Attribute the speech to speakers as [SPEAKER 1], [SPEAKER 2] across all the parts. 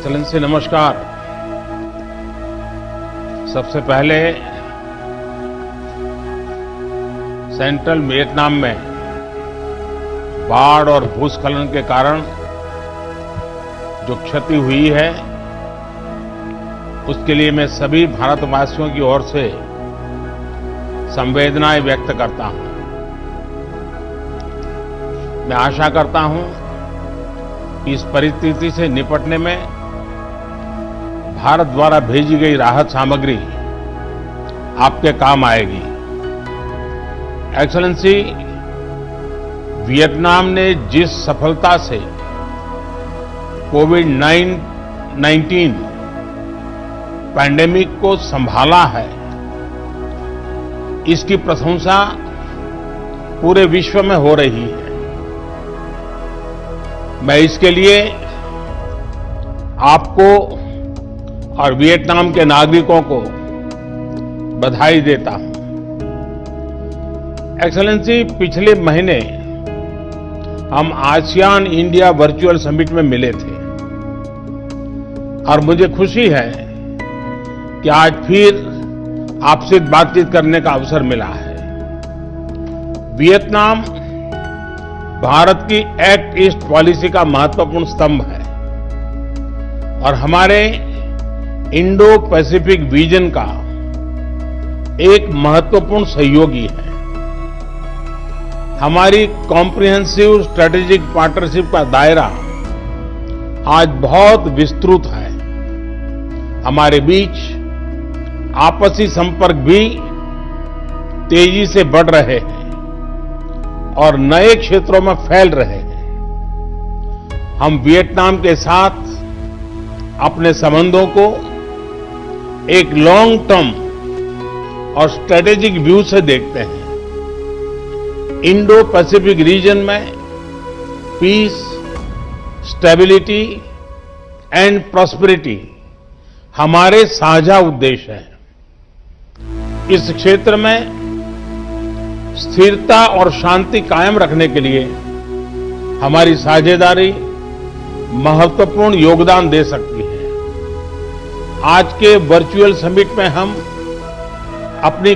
[SPEAKER 1] Excellency नमस्कार। सबसे पहले सेंट्रल वियतनाम में बाढ़ और भूस्खलन के कारण जो क्षति हुई है उसके लिए मैं सभी भारतवासियों की ओर से संवेदनाएं व्यक्त करता हूं। मैं आशा करता हूं कि इस परिस्थिति से निपटने में भारत द्वारा भेजी गई राहत सामग्री आपके काम आएगी। एक्सेलेंसी, वियतनाम ने जिस सफलता से कोविड-19 पैंडेमिक को संभाला है, इसकी प्रशंसा पूरे विश्व में हो रही है। मैं इसके लिए आपको और वियतनाम के नागरिकों को बधाई देता हूं। एक्सेलेंसी, पिछले महीने हम आसियान इंडिया वर्चुअल समिट में मिले थे और मुझे खुशी है कि आज फिर आपसे बातचीत करने का अवसर मिला है। वियतनाम भारत की एक्ट ईस्ट पॉलिसी का महत्वपूर्ण स्तंभ है और हमारे इंडो पैसिफिक विजन का एक महत्वपूर्ण सहयोगी है। हमारी कॉम्प्रिहेंसिव स्ट्रेटेजिक पार्टनरशिप का दायरा आज बहुत विस्तृत है। हमारे बीच आपसी संपर्क भी तेजी से बढ़ रहे हैं और नए क्षेत्रों में फैल रहे हैं। हम वियतनाम के साथ अपने संबंधों को एक लॉन्ग टर्म और स्ट्रेटेजिक व्यू से देखते हैं। इंडो पैसिफिक रीजन में पीस, स्टेबिलिटी एंड प्रॉस्पेरिटी हमारे साझा उद्देश्य हैं। इस क्षेत्र में स्थिरता और शांति कायम रखने के लिए हमारी साझेदारी महत्वपूर्ण योगदान दे सकती है। आज के वर्चुअल समिट में हम अपनी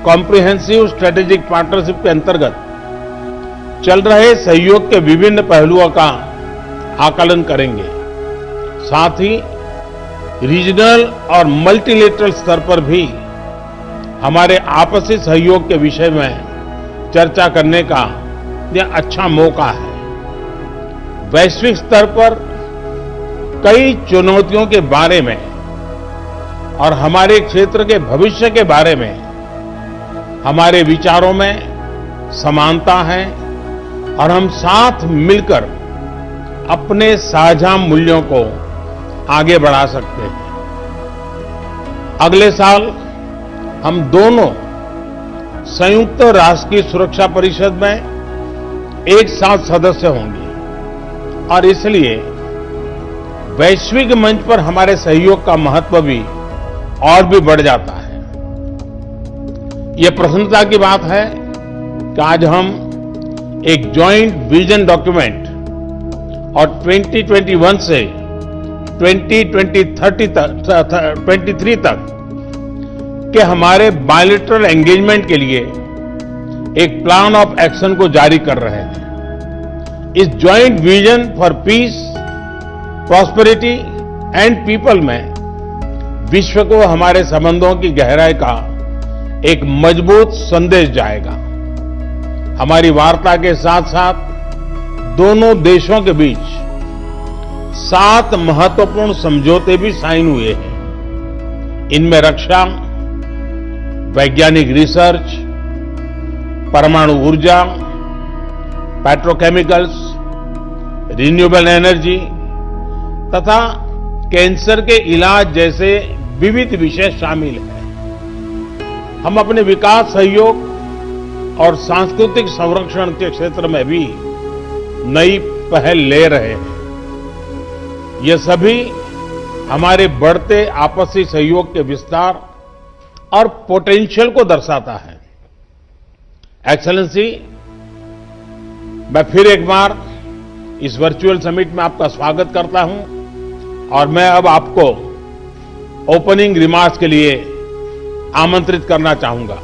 [SPEAKER 1] कॉम्प्रिहेंसिव स्ट्रेटेजिक पार्टनरशिप के अंतर्गत चल रहे सहयोग के विभिन्न पहलुओं का आकलन करेंगे। साथ ही रीजनल और मल्टीलेटरल स्तर पर भी हमारे आपसी सहयोग के विषय में चर्चा करने का यह अच्छा मौका है। वैश्विक स्तर पर कई चुनौतियों के बारे में और हमारे क्षेत्र के भविष्य के बारे में हमारे विचारों में समानता है और हम साथ मिलकर अपने साझा मूल्यों को आगे बढ़ा सकते हैं। अगले साल हम दोनों संयुक्त राष्ट्र की सुरक्षा परिषद में एक साथ सदस्य होंगे और इसलिए वैश्विक मंच पर हमारे सहयोग का महत्व भी और भी बढ़ जाता है। यह प्रसन्नता की बात है कि आज हम एक जॉइंट विजन डॉक्यूमेंट और 2021 से 2023 तक के हमारे बायलैटरल एंगेजमेंट के लिए एक प्लान ऑफ एक्शन को जारी कर रहे हैं। इस joint vision for piece, prosperity and people में विश्व को हमारे संबंधों की गहराई का एक मजबूत संदेश जाएगा। हमारी वार्ता के साथ साथ दोनों देशों के बीच 7 महत्वपूर्ण समझौते भी साइन हुए हैं। इनमें रक्षा, वैज्ञानिक रिसर्च, परमाणु ऊर्जा, पेट्रोकेमिकल्स, रिन्यूएबल एनर्जी तथा कैंसर के इलाज जैसे विविध विषय शामिल हैं। हम अपने विकास सहयोग और सांस्कृतिक संरक्षण के क्षेत्र में भी नई पहल ले रहे हैं। ये सभी हमारे बढ़ते आपसी सहयोग के विस्तार और पोटेंशियल को दर्शाता है। एक्सेलेंसी, मैं फिर एक बार इस वर्चुअल समिट में आपका स्वागत करता हूं और मैं अब आपको ओपनिंग रिमार्क्स के लिए आमंत्रित करना चाहूंगा।